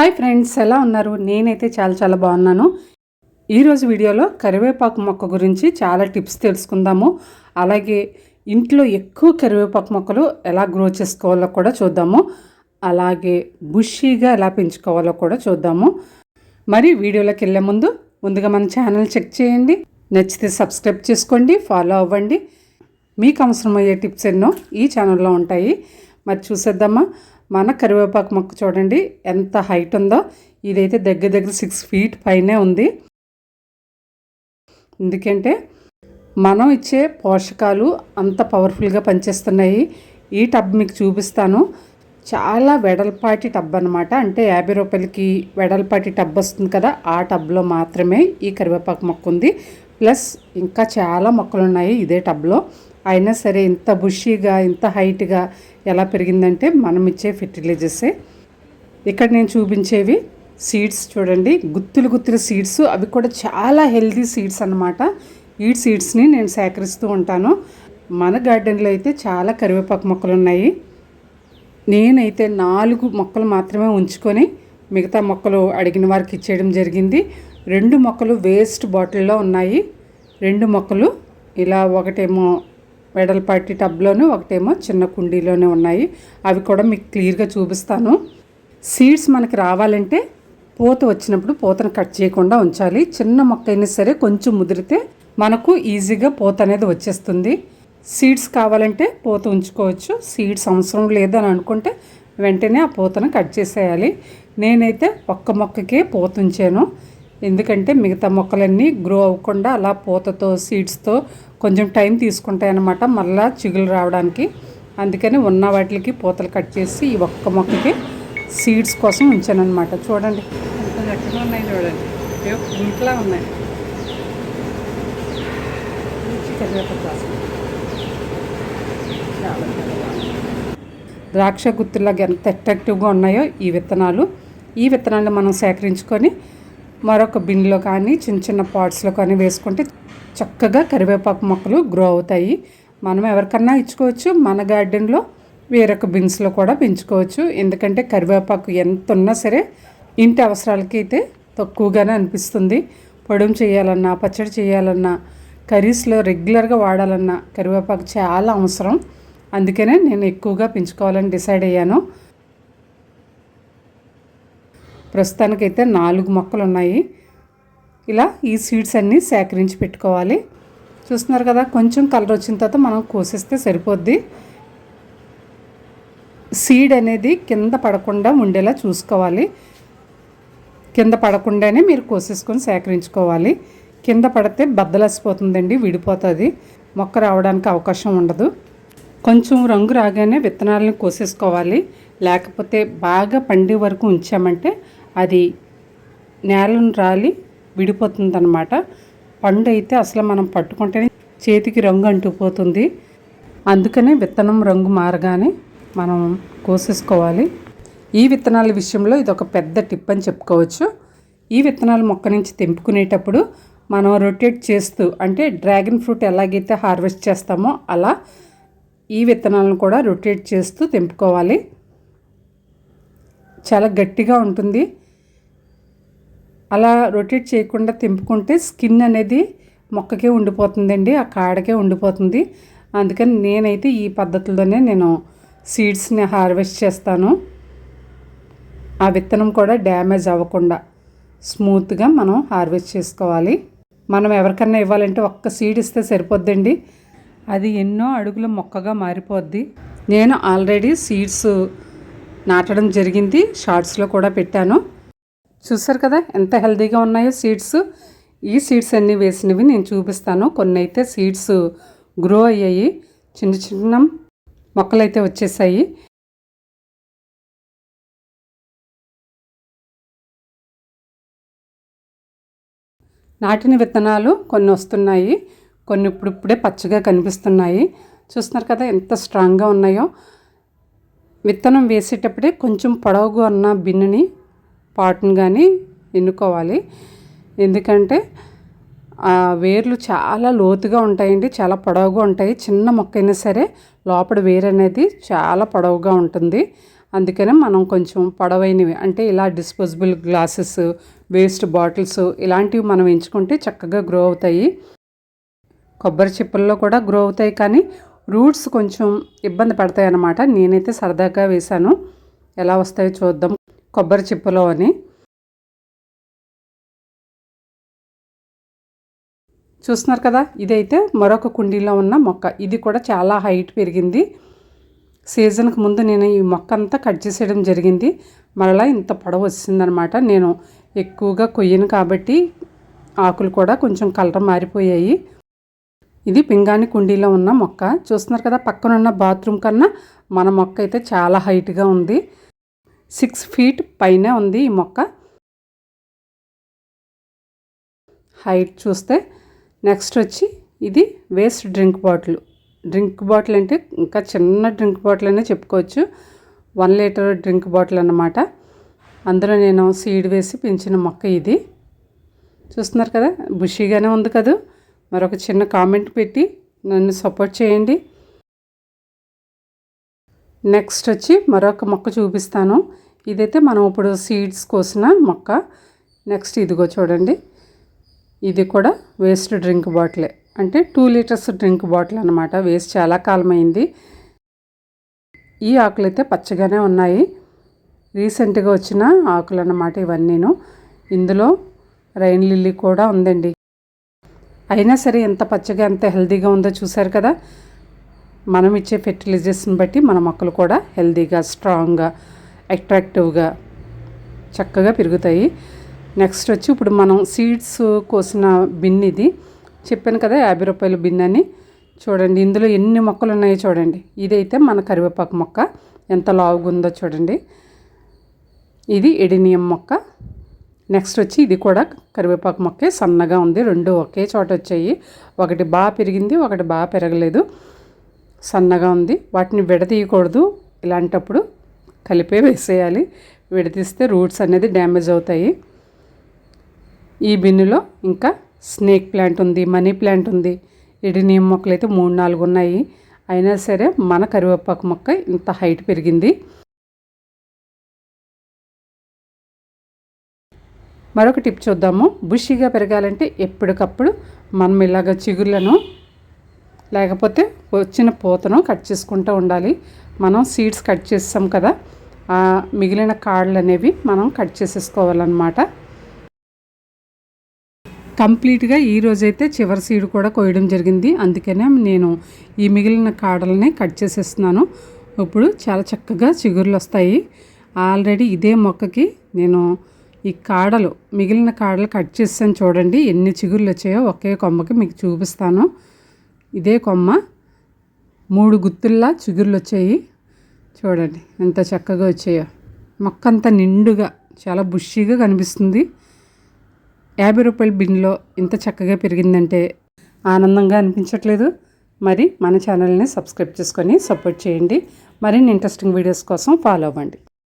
Hi friends, ఎలా ఉన్నారు? నేనైతే చాలా బాగున్నాను. ఈరోజు వీడియోలో కరివేపాకు మొక్క గురించి చాలా టిప్స్ తెలుసుకుందాము. అలాగే ఇంట్లో ఎక్కువ కరివేపాకు మొక్కలు ఎలా గ్రో చేసుకోవాలో కూడా చూద్దాము. అలాగే బుషీగా ఎలా పెంచుకోవాలో కూడా చూద్దాము. మరి వీడియోలోకి వెళ్ళే ముందుగా మన ఛానల్ చెక్ చేయండి. నచ్చితే సబ్స్క్రైబ్ చేసుకోండి, ఫాలో అవ్వండి. మీకు అవసరమయ్యే టిప్స్ ఎన్నో ఈ ఛానల్లో ఉంటాయి. మరి చూసేద్దామా? మన కరివేపాకు మొక్క చూడండి ఎంత హైట్ ఉందో. ఇదైతే దగ్గర 6 feet పైనే ఉంది. ఎందుకంటే మనం ఇచ్చే పోషకాలు అంత పవర్ఫుల్గా పనిచేస్తున్నాయి. ఈ టబ్ మీకు చూపిస్తాను. చాలా వెడల్పాటి టబ్ అనమాట. అంటే 50 రూపాయలకి వెడల్పాటి టబ్ వస్తుంది కదా, ఆ టబ్లో మాత్రమే ఈ కరివేపాకు మొక్క ఉంది. ప్లస్ ఇంకా చాలా మొక్కలు ఉన్నాయి ఇదే టబ్లో. అయినా సరే ఇంత బుషీగా ఇంత హైట్గా ఎలా పెరిగిందంటే మనం ఇచ్చే ఫెర్టిలైజర్సే. ఇక్కడ నేను చూపించేవి సీడ్స్ చూడండి, గుత్తులు సీడ్స్. అవి కూడా చాలా హెల్దీ సీడ్స్ అన్నమాట. ఈ సీడ్స్ని నేను సేకరిస్తూ ఉంటాను. మన గార్డెన్లో అయితే చాలా కరివేపాకు మొక్కలు ఉన్నాయి. నేనైతే 4 మొక్కలు మాత్రమే ఉంచుకొని మిగతా మొక్కలు అడిగిన వారికి ఇచ్చేయడం జరిగింది. 2 మొక్కలు వేస్ట్ బాటిల్లో ఉన్నాయి. 2 మొక్కలు ఇలా, ఒకటేమో వెడల్పాటి టబ్లోనే, ఒకటేమో చిన్న కుండీలోనే ఉన్నాయి. అవి కూడా మీకు క్లియర్గా చూపిస్తాను. సీడ్స్ మనకి రావాలంటే పూత వచ్చినప్పుడు పూతను కట్ చేయకుండా ఉంచాలి. చిన్న మొక్క అయినా సరే కొంచెం ముదిరితే మనకు ఈజీగా పూత అనేది వచ్చేస్తుంది. సీడ్స్ కావాలంటే పూత ఉంచుకోవచ్చు. సీడ్స్ అవసరం లేదని అనుకుంటే వెంటనే ఆ పూతను కట్ చేసేయాలి. నేనైతే ఒక్క మొక్కకే పూత ఉంచాను. ఎందుకంటే మిగతా మొక్కలన్నీ గ్రో అవ్వకుండా అలా పూతతో సీడ్స్తో కొంచెం టైం తీసుకుంటాయి అన్నమాట, మళ్ళీ చిగులు రావడానికి. అందుకని ఉన్న వాటికి పూతలు కట్ చేసి ఈ ఒక్క మొక్కకి సీడ్స్ కోసం ఉంచాను అనమాట. చూడండి ఎంత చక్కగా ఉన్నాయి, చూడండి ఇంట్లో ఉన్నాయి. ద్రాక్ష గుత్తులాగా ఎంత అట్రాక్టివ్గా ఉన్నాయో ఈ విత్తనాలు. ఈ విత్తనాలను మనం సేకరించుకొని మరొక బిన్లో కానీ చిన్న పాట్స్లో కానీ వేసుకుంటే చక్కగా కరివేపాకు మొక్కలు గ్రో అవుతాయి. మనం ఎవరికన్నా ఇచ్చుకోవచ్చు, మన గార్డెన్లో వేరొక బిన్స్లో కూడా పెంచుకోవచ్చు. ఎందుకంటే కరివేపాకు ఎంత ఉన్నా సరే ఇంటి అవసరాలకి అయితే తక్కువగానే అనిపిస్తుంది. పొడుము చేయాలన్నా, పచ్చడి చేయాలన్నా, కర్రీస్లో రెగ్యులర్గా వాడాలన్నా కరివేపాకు చాలా అవసరం. అందుకనే నేను ఎక్కువగా పెంచుకోవాలని డిసైడ్ అయ్యాను. ప్రస్తుతానికైతే 4 మొక్కలు ఉన్నాయి. ఇలా ఈ సీడ్స్ అన్నీ సేకరించి పెట్టుకోవాలి. చూస్తున్నారు కదా, కొంచెం కలర్ వచ్చిన తర్వాత మనం కోసేస్తే సరిపోద్ది. సీడ్ అనేది కింద పడకుండా ఉండేలా చూసుకోవాలి. కింద పడకుండానే మీరు కోసేసుకొని సేకరించుకోవాలి. కింద పడితే బద్దలసిపోతుందండి, విడిపోతుంది, మొక్క రావడానికి అవకాశం ఉండదు. కొంచెం రంగు రాగానే విత్తనాలను కోసేసుకోవాలి. లేకపోతే బాగా పండే వరకు ఉంచామంటే అది నేలను రాలి విడిపోతుందన్నమాట. పండు అయితే అసలు మనం పట్టుకుంటేనే చేతికి రంగు అంటుకుపోతుంది. అందుకనే విత్తనం రంగు మారగానే మనం కోసేసుకోవాలి. ఈ విత్తనాల విషయంలో ఇది ఒక పెద్ద టిప్ అని చెప్పుకోవచ్చు. ఈ విత్తనాలు మొక్క నుంచి తెంపుకునేటప్పుడు మనం రొటేట్ చేస్తూ, అంటే డ్రాగన్ ఫ్రూట్ ఎలాగైతే హార్వెస్ట్ చేస్తామో అలా ఈ విత్తనాలను కూడా రొటేట్ చేస్తూ తెంపుకోవాలి. చాలా గట్టిగా ఉంటుంది. అలా రొటేట్ చేయకుండా తెంపుకుంటే స్కిన్ అనేది మొక్కకే ఉండిపోతుందండి, ఆ కాడకే ఉండిపోతుంది. అందుకని నేనైతే ఈ పద్ధతిలోనే నేను సీడ్స్ని హార్వెస్ట్ చేస్తాను. ఆ విత్తనం కూడా డ్యామేజ్ అవ్వకుండా స్మూత్గా మనం హార్వెస్ట్ చేసుకోవాలి. మనం ఎవరికన్నా ఇవ్వాలంటే ఒక్క సీడ్ ఇస్తే సరిపోద్దండి, అది ఎన్నో అడుగుల మొక్కగా మారిపోద్ది. నేను ఆల్రెడీ సీడ్స్ నాటడం జరిగింది, షార్ట్స్లో కూడా పెట్టాను. చూసారు కదా ఎంత హెల్తీగా ఉన్నాయో సీడ్స్. ఈ సీడ్స్ అన్నీ వేసినవి నేను చూపిస్తాను. కొన్ని అయితే సీడ్స్ గ్రో అయ్యాయి, చిన్న మొక్కలు అయితే వచ్చేసాయి. నాటిన విత్తనాలు కొన్ని వస్తున్నాయి, కొన్ని ఇప్పుడిప్పుడే పచ్చగా కనిపిస్తున్నాయి. చూస్తున్నారు కదా ఎంత స్ట్రాంగ్గా ఉన్నాయో. విత్తనం వేసేటప్పుడే కొంచెం పొడవుగా ఉన్న బిన్నుని, పాటును కానీ ఎన్నుకోవాలి. ఎందుకంటే ఆ వేర్లు చాలా లోతుగా ఉంటాయండి, చాలా పొడవుగా ఉంటాయి. చిన్న మొక్క అయినా సరే లోపల వేరు అనేది చాలా పొడవుగా ఉంటుంది. అందుకనే మనం కొంచెం పొడవైనవి అంటే ఇలా డిస్పోజబుల్ గ్లాసెస్, వేస్ట్ బాటిల్స్ ఇలాంటివి మనం ఎంచుకుంటే చక్కగా గ్రో అవుతాయి. కొబ్బరి చిప్పల్లో కూడా గ్రో అవుతాయి, కానీ రూట్స్ కొంచెం ఇబ్బంది పడతాయి అన్నమాట. నేనైతే సరదాగా వేశాను, ఎలా వస్తాయో చూద్దాం కొబ్బరి చిప్పలో అని. చూస్తున్నారు కదా, ఇదైతే మరొక కుండీలో ఉన్న మొక్క. ఇది కూడా చాలా హైట్ పెరిగింది. సీజన్కి ముందు నేను ఈ మొక్క అంతా కట్ చేసేయడం జరిగింది. మరలా ఇంత పొడవు వచ్చిందనమాట. నేను ఎక్కువగా కొయ్యను కాబట్టి ఆకులు కూడా కొంచెం కలర్ మారిపోయాయి. ఇది పింగాణి కుండీలో ఉన్న మొక్క. చూస్తున్నారు కదా, పక్కనున్న బాత్రూమ్ కన్నా మన మొక్క అయితే చాలా హైట్గా ఉంది. 6 feet పైనే ఉంది ఈ మొక్క హైట్ చూస్తే. నెక్స్ట్ వచ్చి ఇది వేస్ట్ డ్రింక్ బాటిల్ అంటే ఇంకా చిన్న డ్రింక్ బాటిల్ అనే చెప్పుకోవచ్చు. 1 liter డ్రింక్ బాటిల్ అన్నమాట. అందులో నేను సీడ్ వేసి పెంచిన మొక్క ఇది. చూస్తున్నారు కదా, బుషీగానే ఉంది కదా. మరొక చిన్న కామెంట్ పెట్టి నన్ను సపోర్ట్ చేయండి. నెక్స్ట్ వచ్చి మరొక మొక్క చూపిస్తాను. ఇదైతే మనం ఇప్పుడు సీడ్స్ కోసిన మొక్క. నెక్స్ట్ ఇదిగో చూడండి, ఇది కూడా వేస్ట్ డ్రింక్ బాటిలే, అంటే 2 liters డ్రింక్ బాటిల్ అనమాట. వేస్ట్ చాలా కాలమైంది. ఈ ఆకులు అయితే పచ్చగానే ఉన్నాయి, రీసెంట్గా వచ్చిన ఆకులు అన్నమాట ఇవన్నీను. ఇందులో రైన్ లిల్లీ కూడా ఉందండి. అయినా సరే ఎంత పచ్చగా ఎంత హెల్తీగా ఉందో చూసారు కదా. మనం ఇచ్చే ఫెర్టిలైజర్స్ని బట్టి మన మొక్కలు కూడా హెల్తీగా, స్ట్రాంగ్గా, అట్రాక్టివ్గా చక్కగా పెరుగుతాయి. నెక్స్ట్ వచ్చి ఇప్పుడు మనం సీడ్స్ కోసిన బిన్ ఇది. చెప్పాను కదా 50 రూపాయల బిన్ అని. చూడండి ఇందులో ఎన్ని మొక్కలు ఉన్నాయో చూడండి. ఇదైతే మన కరివేపాకు మొక్క, ఎంత లావుగా ఉందో చూడండి. ఇది ఎడినియం మొక్క. నెక్స్ట్ వచ్చి ఇది కూడా కరివేపాకు మొక్కే, సన్నగా ఉంది. 2 ఒకే చోట వచ్చాయి. ఒకటి బాగా పెరిగింది, ఒకటి బాగా పెరగలేదు, సన్నగా ఉంది. వాటిని విడదీయకూడదు, ఇలాంటప్పుడు కలిపే వేసేయాలి. విడదీస్తే రూట్స్ అనేది డ్యామేజ్ అవుతాయి. ఈ బిన్నులో ఇంకా స్నేక్ ప్లాంట్ ఉంది, మనీ ప్లాంట్ ఉంది. ఎడినియం మొక్కలు అయితే 3-4 ఉన్నాయి. అయినా సరే మన కరివేపాకు మొక్క ఇంత హైట్ పెరిగింది. మరొక టిప్ చూద్దాము. బుషీగా పెరగాలంటే ఎప్పటికప్పుడు మనం ఇలాగ చిగుర్లను లేకపోతే వచ్చిన పూతను కట్ చేసుకుంటూ ఉండాలి. మనం సీడ్స్ కట్ చేస్తాం కదా, ఆ మిగిలిన కాడలు అనేవి మనం కట్ చేసేసుకోవాలన్నమాట. కంప్లీట్గా ఈరోజైతే చివరి సీడ్ కూడా కోయడం జరిగింది. అందుకనే నేను ఈ మిగిలిన కాడలని కట్ చేసేస్తున్నాను. ఇప్పుడు చాలా చక్కగా చిగుర్లు వస్తాయి. ఆల్రెడీ ఇదే మొక్కకి నేను ఈ కాడలు, మిగిలిన కాడలు కట్ చేసాను. చూడండి ఎన్ని చిగుర్లు వచ్చాయో ఒకే కొమ్మకి మీకు చూపిస్తాను. ఇదే కొమ్మ 3 గుత్తుల్లా చిగుర్లు వచ్చాయి. చూడండి ఎంత చక్కగా వచ్చాయో. మొక్క అంతా నిండుగా చాలా బుషీగా కనిపిస్తుంది. 50 రూపాయల బిన్లో ఇంత చక్కగా పెరిగిందంటే ఆనందంగా అనిపించట్లేదు? మరి మన ఛానల్ని సబ్స్క్రైబ్ చేసుకొని సపోర్ట్ చేయండి. మరిన్ని ఇంట్రెస్టింగ్ వీడియోస్ కోసం ఫాలో అవ్వండి.